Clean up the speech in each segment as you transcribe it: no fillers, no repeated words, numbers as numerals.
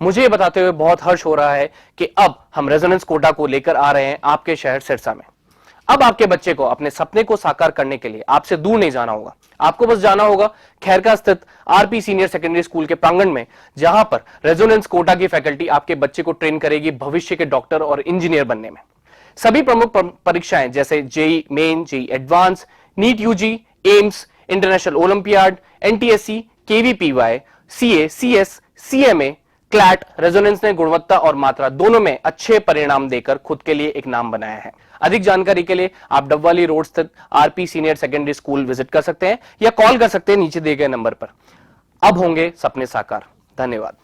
मुझे ये बताते हुए बहुत हर्ष हो रहा है कि अब हम रेजोनेंस कोटा को लेकर आ रहे हैं आपके शहर सिरसा में। अब आपके बच्चे को अपने सपने को साकार करने के लिए आपसे दूर नहीं जाना होगा। आपको बस जाना होगा खैरका स्थित आरपी सीनियर सेकेंडरी स्कूल के प्रांगण में, जहां पर रेजोनेंस कोटा की फैकल्टी आपके बच्चे को ट्रेन करेगी भविष्य के डॉक्टर और इंजीनियर बनने में। सभी प्रमुख परीक्षाएं जैसे JEE Main, JEE Advanced, NEET UG, AIIMS, international olympiad, NTSC, KVPY, CA, CS, CMA, CLAT, Resonance ने गुणवत्ता और मात्रा दोनों में अच्छे परिणाम देकर खुद के लिए एक नाम बनाया है। अधिक जानकारी के लिए आप डबवाली रोड स्थित RP senior secondary school visit कर सकते हैं या कॉल कर सकते हैं नीचे दिए गए नंबर पर। अब होंगे सपने साकार। धन्यवाद।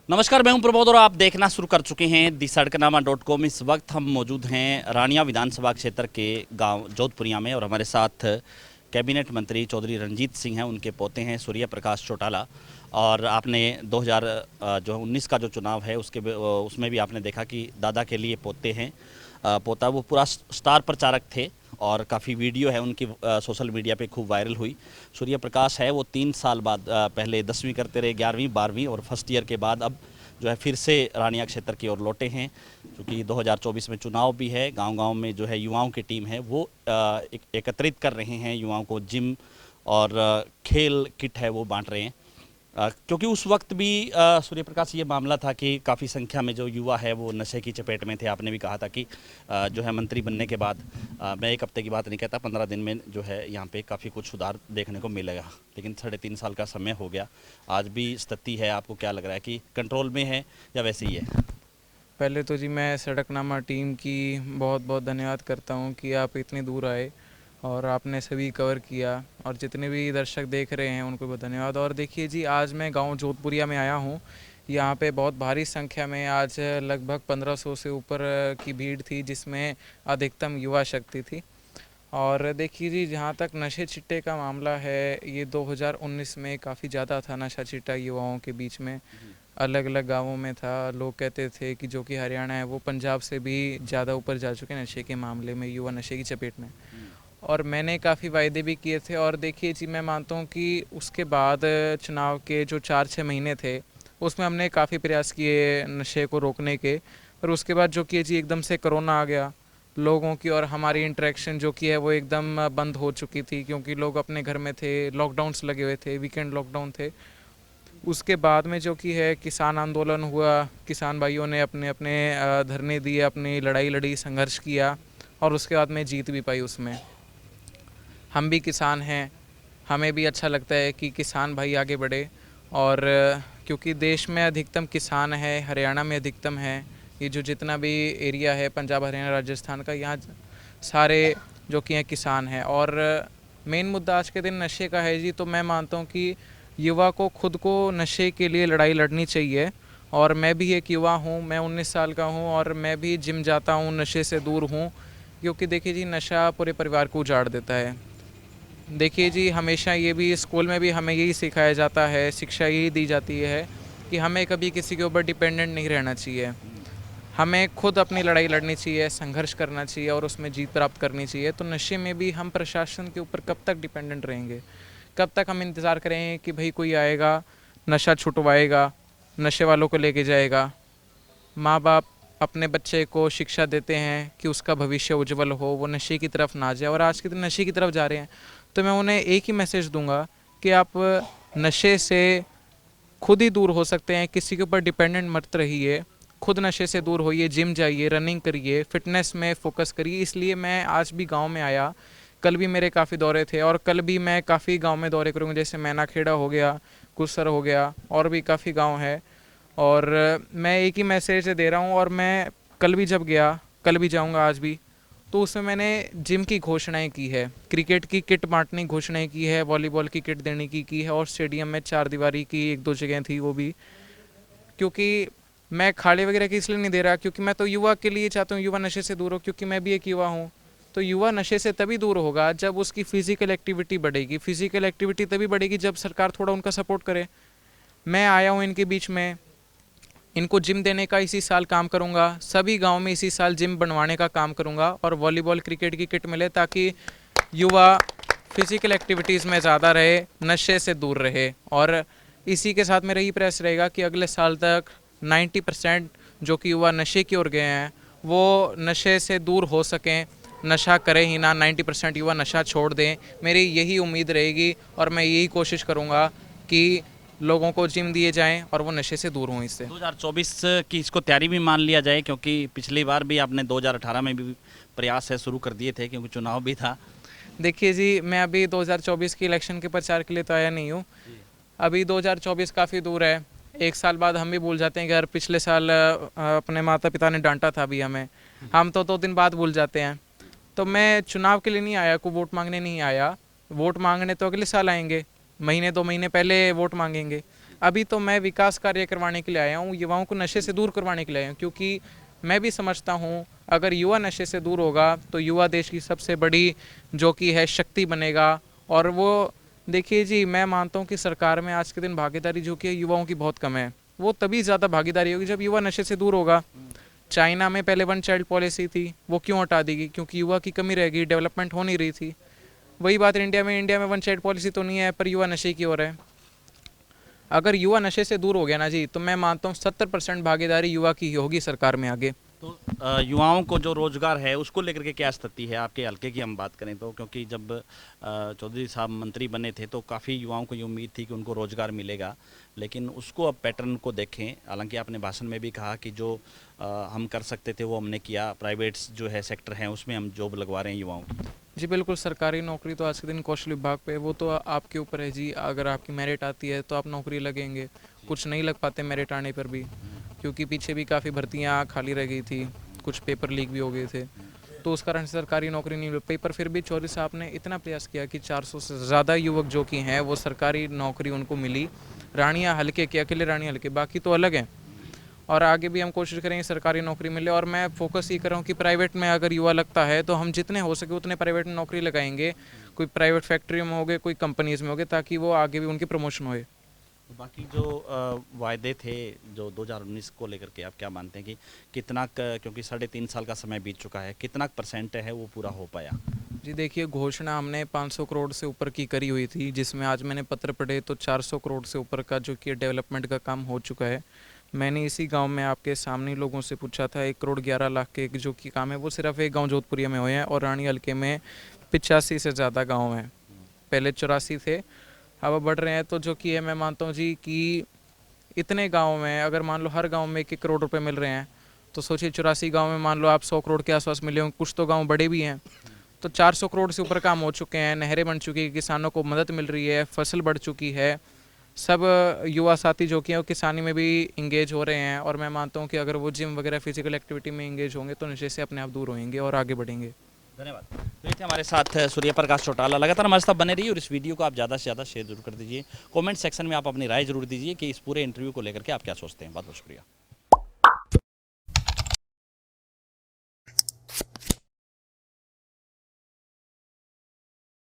नमस्कार, मैं हूं प्रबोध और आप देखना शुरू कर चुके हैं दी-सड़कनामा.com। इस वक्त हम मौजूद हैं रानिया विधानसभा क्षेत्र के गांव जोधपुरिया में और हमारे साथ कैबिनेट मंत्री चौधरी रणजीत सिंह हैं, उनके पोते हैं सूर्य प्रकाश चौटाला। और आपने 2019 का जो चुनाव है उसमें भी आपने देखा कि दादा के लिए पोते हैं, पोता वो पूरा स्टार प्रचारक थे और काफ़ी वीडियो है उनकी सोशल मीडिया पे खूब वायरल हुई। सूर्य प्रकाश है वो 3 साल बाद पहले 10वीं करते रहे, 11वीं 12वीं और फर्स्ट ईयर के बाद अब जो है फिर से रानिया क्षेत्र की ओर लौटे हैं। क्योंकि 2024 में चुनाव भी है, गांव-गांव में जो है युवाओं की टीम है वो एकत्रित कर रहे हैं युवाओं को, जिम और खेल किट है वो बांट रहे हैं। क्योंकि उस वक्त भी सूर्य प्रकाश ये मामला था कि काफ़ी संख्या में जो युवा है वो नशे की चपेट में थे। आपने भी कहा था कि जो है मंत्री बनने के बाद, मैं 1 हफ्ते की बात नहीं कहता, 15 दिन में जो है यहाँ पे काफ़ी कुछ सुधार देखने को मिलेगा। लेकिन 3.5 साल का समय हो गया, आज भी स्थिति है, आपको क्या लग रहा है कि कंट्रोल में है या वैसे ही है? पहले तो जी मैं सड़कनामा टीम की बहुत बहुत धन्यवाद करता हूँ कि आप इतनी दूर आए और आपने सभी कवर किया, और जितने भी दर्शक देख रहे हैं उनको बहुत धन्यवाद। और देखिए जी, आज मैं गांव जोधपुरिया में आया हूँ। यहाँ पे बहुत भारी संख्या में आज लगभग 1500 से ऊपर की भीड़ थी, जिसमें अधिकतम युवा शक्ति थी। और देखिए जी, जहाँ तक नशे चिट्टे का मामला है, ये 2019 में काफ़ी ज़्यादा था नशा चिट्टा युवाओं के बीच में, अलग अलग गांवों में था। लोग कहते थे कि जो कि हरियाणा है वो पंजाब से भी ज़्यादा ऊपर जा चुके हैं नशे के मामले में, युवा नशे की चपेट में। और मैंने काफ़ी वायदे भी किए थे। और देखिए जी, मैं मानता हूँ कि उसके बाद चुनाव के जो 4-6 महीने थे उसमें हमने काफ़ी प्रयास किए नशे को रोकने के। पर उसके बाद जो कि जी एकदम से कोरोना आ गया, लोगों की और हमारी इंटरेक्शन जो कि है वो एकदम बंद हो चुकी थी, क्योंकि लोग अपने घर में थे, लॉकडाउन्स लगे हुए थे, वीकेंड लॉकडाउन थे। उसके बाद में जो कि है किसान आंदोलन हुआ, किसान भाइयों ने अपने अपने धरने दिए, अपनी लड़ाई लड़ी, संघर्ष किया और उसके बाद में जीत भी पाई उसमें। हम भी किसान हैं, हमें भी अच्छा लगता है कि किसान भाई आगे बढ़े। और क्योंकि देश में अधिकतम किसान है, हरियाणा में अधिकतम है, ये जो जितना भी एरिया है पंजाब हरियाणा राजस्थान का, यहाँ सारे जो कि हैं किसान हैं। और मेन मुद्दा आज के दिन नशे का है जी, तो मैं मानता हूँ कि युवा को खुद को नशे के लिए लड़ाई लड़नी चाहिए। और मैं भी एक युवा हूँ, मैं 19 साल का हूँ और मैं भी जिम जाता हूँ, नशे से दूर हूँ। क्योंकि देखिए जी, नशा पूरे परिवार को उजाड़ देता है। देखिए जी, हमेशा ये भी स्कूल में भी हमें यही सिखाया जाता है, शिक्षा यही दी जाती है कि हमें कभी किसी के ऊपर डिपेंडेंट नहीं रहना चाहिए। हमें खुद अपनी लड़ाई लड़नी चाहिए, संघर्ष करना चाहिए और उसमें जीत प्राप्त करनी चाहिए। तो नशे में भी हम प्रशासन के ऊपर कब तक डिपेंडेंट रहेंगे? कब तक हम इंतज़ार करेंगे कि भाई कोई आएगा, नशा छुटवाएगा, नशे वालों को लेके जाएगा? माँ बाप अपने बच्चे को शिक्षा देते हैं कि उसका भविष्य उज्जवल हो, वो नशे की तरफ ना जाए, और आज के दिन नशे की तरफ जा रहे हैं। तो मैं उन्हें एक ही मैसेज दूंगा कि आप नशे से खुद ही दूर हो सकते हैं, किसी के ऊपर डिपेंडेंट मत रहिए, खुद नशे से दूर होइए, जिम जाइए, रनिंग करिए, फिटनेस में फोकस करिए। इसलिए मैं आज भी गांव में आया, कल भी मेरे काफ़ी दौरे थे और कल भी मैं काफ़ी गांव में दौरे करूँगा, जैसे मैनाखेड़ा हो गया, कुसर हो गया, और भी काफ़ी गांव है। और मैं एक ही मैसेज दे रहा हूँ, और मैं कल भी जब गया, कल भी जाऊँगा आज भी, तो उसमें मैंने जिम की घोषणाएं की है, क्रिकेट की किट बांटने की घोषणाएं की है, वॉलीबॉल की किट देने की है, और स्टेडियम में 4 दीवारी की 1-2 जगह थी वो भी। क्योंकि मैं खाड़े वगैरह की इसलिए नहीं दे रहा, क्योंकि मैं तो युवा के लिए चाहता हूँ युवा नशे से दूर हो, क्योंकि मैं भी एक युवा हूँ। तो युवा नशे से तभी दूर होगा जब उसकी फ़िज़िकल एक्टिविटी बढ़ेगी। फ़िज़िकल एक्टिविटी तभी बढ़ेगी जब सरकार थोड़ा उनका सपोर्ट करे। मैं आया हूँ इनके बीच में, इनको जिम देने का इसी साल काम करूँगा, सभी गांव में इसी साल जिम बनवाने का काम करूँगा, और वॉलीबॉल क्रिकेट की किट मिले ताकि युवा फिज़िकल एक्टिविटीज़ में ज़्यादा रहे, नशे से दूर रहे। और इसी के साथ मेरा यही प्रयास रहेगा कि अगले साल तक 90% जो कि युवा नशे की ओर गए हैं वो नशे से दूर हो सकें, नशा करें ही ना, 90% युवा नशा छोड़ दें। मेरी यही उम्मीद रहेगी और मैं यही कोशिश करूँगा कि लोगों को जिम दिए जाएं और वो नशे से दूर हों इससे। 2024 की इसको तैयारी भी मान लिया जाए, क्योंकि पिछली बार भी आपने 2018 में भी प्रयास है शुरू कर दिए थे, क्योंकि चुनाव भी था। देखिए जी, मैं अभी 2024 की इलेक्शन के प्रचार के लिए तो आया नहीं हूँ। अभी 2024 काफ़ी दूर है। एक साल बाद हम भी भूल जाते हैं कि यार पिछले साल अपने माता पिता ने डांटा था अभी हमें, हम तो 2 दिन बाद भूल जाते हैं। तो मैं चुनाव के लिए नहीं आया, को वोट मांगने नहीं आया। वोट मांगने तो अगले साल आएंगे, महीने 2 महीने पहले वोट मांगेंगे। अभी तो मैं विकास कार्य करवाने के लिए आया हूँ, युवाओं को नशे से दूर करवाने के लिए आया हूँ, क्योंकि मैं भी समझता हूँ अगर युवा नशे से दूर होगा तो युवा देश की सबसे बड़ी जो कि है शक्ति बनेगा। और वो देखिए जी, मैं मानता हूँ कि सरकार में आज के दिन भागीदारी जो कि है युवाओं की बहुत कम है। वो तभी ज़्यादा भागीदारी होगी जब युवा नशे से दूर होगा। चाइना में पहले 1 चाइल्ड पॉलिसी थी, वो क्यों हटा दी गई? क्योंकि युवा की कमी रह गई, डेवलपमेंट हो नहीं रही थी। वही बात इंडिया में 1 चाइल्ड पॉलिसी तो नहीं है, पर युवा नशे की ओर है। अगर युवा नशे से दूर हो गया ना जी, तो मैं मानता हूँ 70% भागीदारी युवा की ही होगी सरकार में आगे। तो युवाओं को जो रोजगार है उसको लेकर के क्या स्थिति है आपके हल्के की हम बात करें तो? क्योंकि जब चौधरी साहब मंत्री बने थे तो काफ़ी युवाओं को ये उम्मीद थी कि उनको रोजगार मिलेगा, लेकिन उसको अब पैटर्न को देखें। हालांकि आपने भाषण में भी कहा कि जो हम कर सकते थे वो हमने किया, प्राइवेट्स जो है सेक्टर हैं उसमें हम जॉब लगवा रहे हैं युवाओं की। जी बिल्कुल, सरकारी नौकरी तो आज के दिन कौशल विभाग पे, वो तो आपके ऊपर है जी। अगर आपकी मेरिट आती है तो आप नौकरी लगेंगे, कुछ नहीं लग पाते मेरिट आने पर भी, क्योंकि पीछे भी काफ़ी भर्तियाँ खाली रह गई थी, कुछ पेपर लीक भी हो गए थे, तो उस कारण से सरकारी नौकरी नहीं मिल पाई। पर फिर भी चौधरी साहब ने इतना प्रयास किया कि 400 से ज़्यादा युवक जो कि हैं वो सरकारी नौकरी उनको मिली। रानिया हल्के के, अकेले रानिया हल्के, बाकी तो अलग हैं। और आगे भी हम कोशिश करेंगे सरकारी नौकरी मिले। और मैं फोकस ये कर रहा हूँ कि प्राइवेट में अगर युवा लगता है तो हम जितने हो सके उतने प्राइवेट में नौकरी लगाएंगे, कोई प्राइवेट फैक्ट्री में हो गए, कोई कंपनीज़ में हो गए, ताकि वो आगे भी उनकी प्रमोशन होए। तो बाकी जो वायदे थे जो 2019 को लेकर के, आप क्या मानते हैं कि कितना क्योंकि 3.5 साल का समय बीत चुका है, कितना % है वो पूरा हो पाया? जी देखिए, घोषणा हमने 500 करोड़ से ऊपर की करी हुई थी, जिसमें आज मैंने पत्र पढ़े तो 400 करोड़ से ऊपर का जो कि डेवलपमेंट का काम हो चुका है। मैंने इसी गांव में आपके सामने लोगों से पूछा था, 1 करोड़ 11 लाख के जो कि काम है वो सिर्फ एक गांव जोधपुरिया में हुए हैं, और रानी हल्के में 85 से ज़्यादा गांव हैं। पहले 84 थे, अब बढ़ रहे हैं। तो जो कि है, मैं मानता हूँ जी कि इतने गाँव में अगर मान लो हर गाँव में 1-1 करोड़ रुपये मिल रहे हैं, तो सोचिए 84 गाँव में मान लो आप 100 करोड़ के आसपास मिले होंगे। कुछ तो गाँव बड़े भी हैं, तो 400 करोड़ से ऊपर काम हो चुके हैं, नहरें बन चुकी है, किसानों को मदद मिल रही है, फसल बढ़ चुकी है। सब युवा साथी जो कि हैं वो किसानी में भी इंगेज हो रहे हैं, और मैं मानता हूँ कि अगर वो जिम वगैरह फिजिकल एक्टिविटी में इंगेज होंगे तो नशे से अपने आप दूर होंगे और आगे बढ़ेंगे। धन्यवाद। तो ये थे हमारे साथ सूर्य प्रकाश चौटाला। लगातार हमारे साथ बने रहिए और इस वीडियो को आप ज़्यादा से ज़्यादा शेयर जरूर कर दीजिए। कमेंट सेक्शन में आप अपनी राय जरूर दीजिए कि इस पूरे इंटरव्यू को लेकर के आप क्या सोचते हैं। बहुत बहुत शुक्रिया।